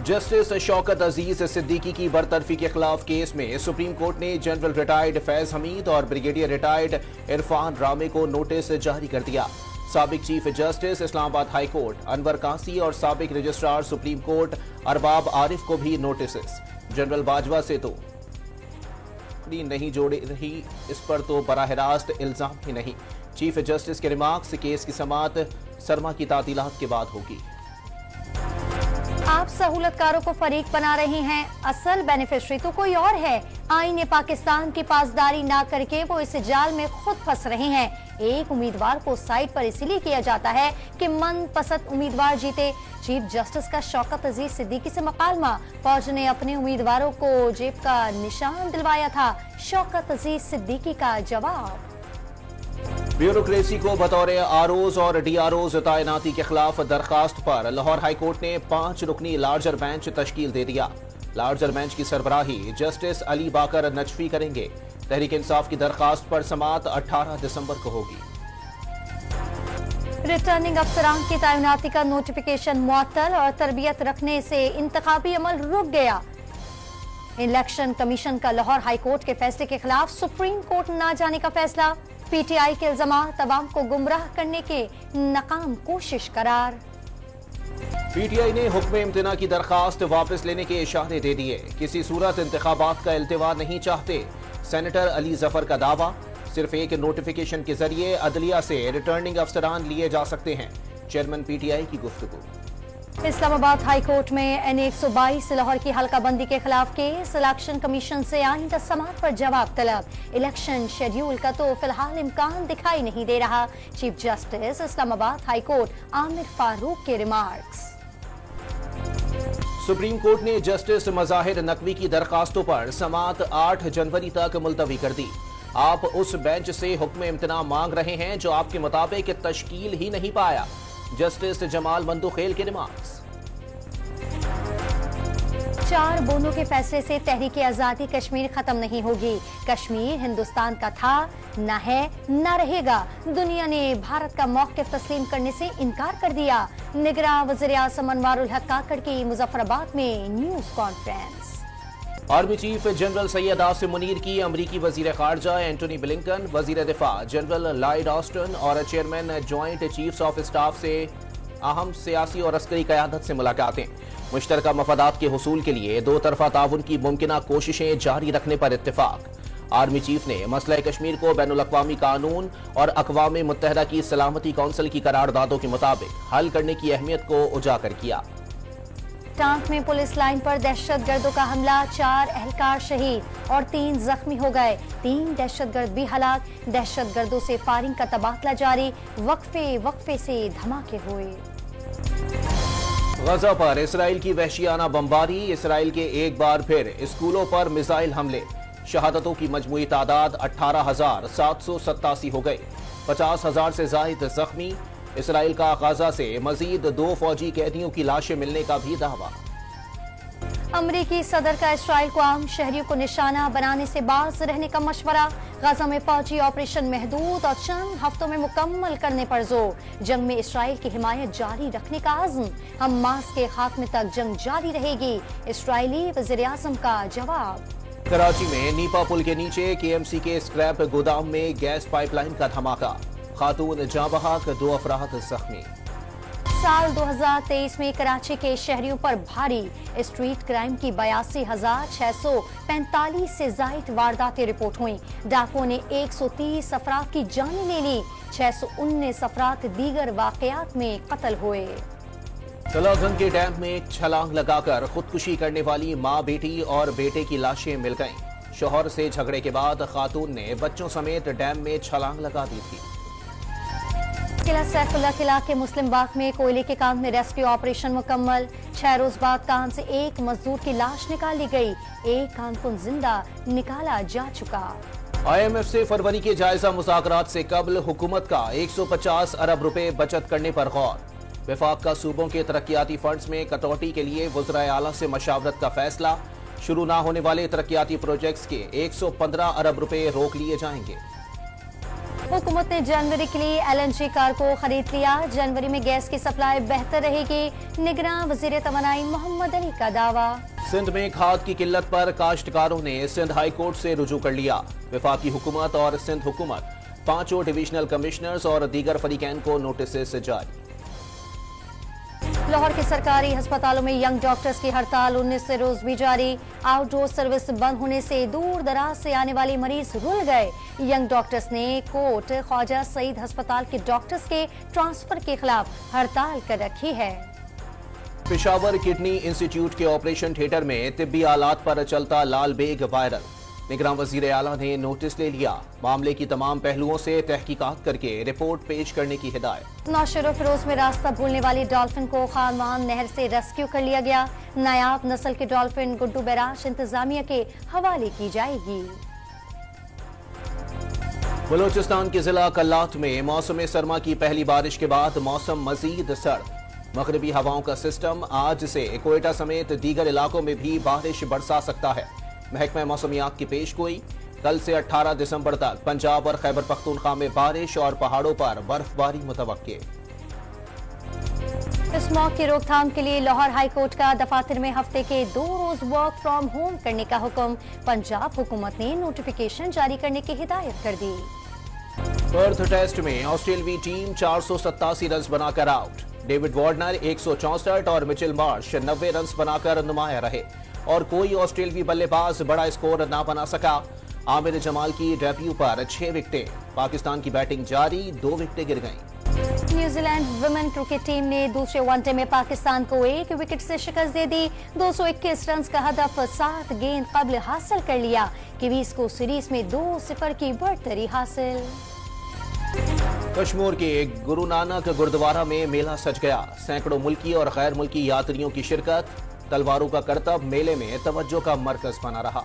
Justice Shaukat अजीज सिद्दीकी की बरतरफी के खिलाफ केस में सुप्रीम कोर्ट ने जनरल रिटायर्ड फैज हमीद और ब्रिगेडियर रिटायर्ड इरफान रामे को नोटिस जारी कर दिया। साबिक chief justice Islamabad high court Anwar कासी और साबिक registrar supreme court Arbab Arif को भी नोटिस। जनरल बाजवा से तो नहीं जोड़ी रही, इस पर तो बराह रास्त इल्जाम ही नहीं। चीफ जस्टिस के रिमार्क्स, केस की समाअत सरमा की तातीलात के बाद होगी। आप सहूलतकारों को फरीक बना रहे हैं, असल बेनिफिशरी तो कोई और है। आईने पाकिस्तान की पासदारी ना करके वो इस जाल में खुद फंस रहे हैं। एक उम्मीदवार को साइड पर इसलिए किया जाता है कि मनपसंद उम्मीदवार जीते। चीफ जस्टिस का शौकत अजीज सिद्दीकी से मुकालमा, फौज ने अपने उम्मीदवारों को जेब का निशान दिलवाया था। शौकत अजीज सिद्दीकी का जवाब, ब्यूरोक्रेसी को बतौर आरओज और डीआरओज तैनाती के खिलाफ दरखास्त पर लाहौर हाई कोर्ट ने 5 रुकनी लार्जर बेंच तश्कील दे दिया। लार्जर बेंच की सरबराही जस्टिस अली बाकर नजफी करेंगे। तहरीक इंसाफ की दरखास्त पर समाअत 18 दिसंबर को होगी। रिटर्निंग अफसरान की तैनाती का नोटिफिकेशन मुअत्तल और तरबियत रखने से इंतखाबी अमल रुक गया। इलेक्शन कमीशन का लाहौर हाई कोर्ट के फैसले के खिलाफ सुप्रीम कोर्ट न जाने का फैसला। पीटीआई के इल्जामात अवाम को गुमराह करने के नाकाम कोशिश करार। पीटीआई ने हुक्म इम्तना की दरखास्त वापस लेने के इशारे दे दिए। किसी सूरत इंतखाबात का इल्तिवा नहीं चाहते। सेनेटर अली जफर का दावा, सिर्फ एक नोटिफिकेशन के जरिए अदलिया से रिटर्निंग अफसरान लिए जा सकते हैं। चेयरमैन पीटीआई की गुफ्तगू। इस्लामाबाद हाई कोर्ट में N122 लाहौर की हल्काबंदी के खिलाफ केस। इलेक्शन कमीशन से आइंदा समाअत पर जवाब तलब। इलेक्शन शेड्यूल का तो फिलहाल इम्कान दिखाई नहीं दे रहा। Chief justice Islamabad high court Aamir Farooq के रिमार्क्स। सुप्रीम कोर्ट ने जस्टिस मज़ाहिर नकवी की दरखास्तों पर समाअत 8 जनवरी तक मुलतवी कर दी। आप उस बेंच से हुक्म इम्तना मांग रहे हैं जो आपके मुताबिक तश्कील ही नहीं पाया। जस्टिस जमाल मंदुखेल के रिमार्क्स। 4 बोनों के फैसले से तहरीक आजादी कश्मीर खत्म नहीं होगी। कश्मीर हिंदुस्तान का था, न है, न रहेगा। दुनिया ने भारत का मौक़िफ़ तस्लीम करने से इनकार कर दिया। निगरां वज़ीर आज़म अनवारुल हक काकड़ की मुजफ्फराबाद में news conference. Army chief general Syed Asim Munir की अमरीकी वजीर खारजा एंटोनी ब्लिंकन, वजीर दिफा जनरल लॉयड ऑस्टिन और chairman joint chiefs of staff से अहम सियासी और अस्करी क़यादत से मुलाकातें। मुश्तरका मफादात के हुसूल के लिए दो तरफा ताउन की मुमकिना कोशिशें जारी रखने पर इत्तेफाक। आर्मी चीफ ने मसला कश्मीर को बैनुल अक़वामी कानून और अक़वाम मुत्तहिदा की सलामती कौंसिल की करारदादों के मुताबिक हल करने की अहमियत को उजागर किया। टांक में पुलिस लाइन पर दहशतगर्दों का हमला, 4 एहलकार शहीद और 3 जख्मी हो गए। 3 दहशतगर्द भी हलाक। दहशतगर्दों से फायरिंग का तबादला जारी। वक्फे से धमाके हुए। गजा पर इसराइल की वहशियाना बमबारी। इसराइल के एक बार फिर स्कूलों पर मिसाइल हमले। शहादतों की मजमूई तादाद 18,787 हो गई। 50,000 से जायद जख्मी। इसराइल का गाजा से मजीद 2 फौजी कैदियों की लाशें मिलने का भी दावा। अमरीकी सदर का इसराइल को आम शहरियों को निशाना बनाने से बाज रहने का मशवरा। गाजा में फौजी ऑपरेशन महदूद और चंद हफ्तों में मुकम्मल करने पर जोर। जंग में इसराइल की हिमायत जारी रखने का आज़म। हमास के खात्मे तक जंग जारी रहेगी। इसराइली वज़ीर आज़म का जवाब। कराची में नीपा पुल के नीचे KMC के स्क्रैप गोदाम में गैस पाइपलाइन का धमाका। खातून जाँ बहक, 2 अफराद जख्मी। साल 2023 में कराची के शहरियों पर भारी स्ट्रीट क्राइम की 82,645 से जायद वारदातें रिपोर्ट हुई। डाकुओं ने 130 अफराद की जानें ले ली। 619 अफराद दीगर वाकयात में कत्ल हुए। तलागंग के डैम में छलांग लगाकर खुदकुशी करने वाली मां, बेटी और बेटे की लाशें मिल गईं। शौहर से झगड़े के बाद खातून ने बच्चों समेत डैम में छलांग लगा दी थी। किला सैफुल्ला किला के मुस्लिम बाग में कोयले के कान में रेस्क्यू ऑपरेशन मुकम्मल। 6 रोज बाद कान से एक मजदूर की लाश निकाली गई। एक कारकुन जिंदा निकाला जा चुका। IMF से फरवरी के जायजा मुज़ाकरात से कबल हुकूमत का 150 अरब रुपए बचत करने पर गौर। वफाक का सूबों के तरक्याती फंड्स में कटौती के लिए वज़राए आला से मशावरत का फैसला। शुरू न होने वाले तरक्याती प्रोजेक्ट्स के 115 अरब रुपए रोक लिए जाएंगे। हुकूमत ने जनवरी के लिए LNG कार को खरीद लिया। जनवरी में गैस की सप्लाई बेहतर रहेगी। निगरान वजीर तवानाई मोहम्मद अली का दावा। सिंध में खाद की किल्लत पर काश्तकारों ने सिंध हाई कोर्ट से रुजू कर लिया। वफाकी हुकूमत और सिंध हुकूमत 5 डिविजनल कमिश्नर्स और दीगर फरीकैन को नोटिस जारी। लाहौर के सरकारी अस्पतालों में यंग डॉक्टर्स की हड़ताल 19 से रोज भी जारी। आउटडोर सर्विस बंद होने से दूर दराज से आने वाले मरीज रुल गए। यंग डॉक्टर्स ने कोट ख्वाजा सईद अस्पताल के डॉक्टर्स के ट्रांसफर के खिलाफ हड़ताल कर रखी है। पेशावर किडनी इंस्टीट्यूट के ऑपरेशन थिएटर में तिब्बी आलात पर चलता लाल बेग वायरल। निगरान वजीर आला ने नोटिस ले लिया। मामले की तमाम पहलुओं से तहकीकात करके रिपोर्ट पेश करने की हिदायत। नौशेरो फिरोज में रास्ता भूलने वाली डॉल्फिन को खानवान नहर से रेस्क्यू कर लिया गया। नायाब नस्ल के डॉल्फिन गुड्डू बैराज इंतजामिया के हवाले की जाएगी। बलोचिस्तान के जिला कल्लात में मौसम सरमा की पहली बारिश के बाद मौसम मजीद सर्द। मगरबी हवाओं का सिस्टम आज से कोयटा समेत दीगर इलाकों में भी बारिश बरसा सकता है। महकमा मौसमियात की पेशगोई, कल से 18 दिसंबर तक पंजाब और खैबर पख्तूनख्वा में बारिश और पहाड़ों पर बर्फबारी मुतवक्के। स्मॉग की रोकथाम के लिए लाहौर हाई कोर्ट का दफातर में हफ्ते के 2 रोज वर्क फ्रॉम होम करने का हुक्म। पंजाब हुकूमत ने नोटिफिकेशन जारी करने की हिदायत कर दी। पर्थ टेस्ट में ऑस्ट्रेलियाई टीम 487 रन बनाकर आउट। डेविड वार्नर 164 और मिचेल मार्श 90 रन बनाकर नुमाया रहे और कोई ऑस्ट्रेलियाई बल्लेबाज बड़ा स्कोर ना बना सका। आमिर जमाल की डेब्यू पर 6 विकेटें। पाकिस्तान की बैटिंग जारी, 2 विकेटें गिर गईं। न्यूजीलैंड वुमेन क्रिकेट टीम ने दूसरे वनडे में पाकिस्तान को 1 विकेट से शिकस्त दे दी। 221 रन का हदफ 7 गेंद कबल हासिल कर लिया। कीवीज को सीरीज में 2-0 की बढ़तरी हासिल। कश्मीर के गुरु नानक गुरुद्वारा में मेला सज गया। सैकड़ों मुल्की और गैर मुल्की यात्रियों की शिरकत। तलवारों का करतब मेले में तवज्जो का मरकज बना रहा।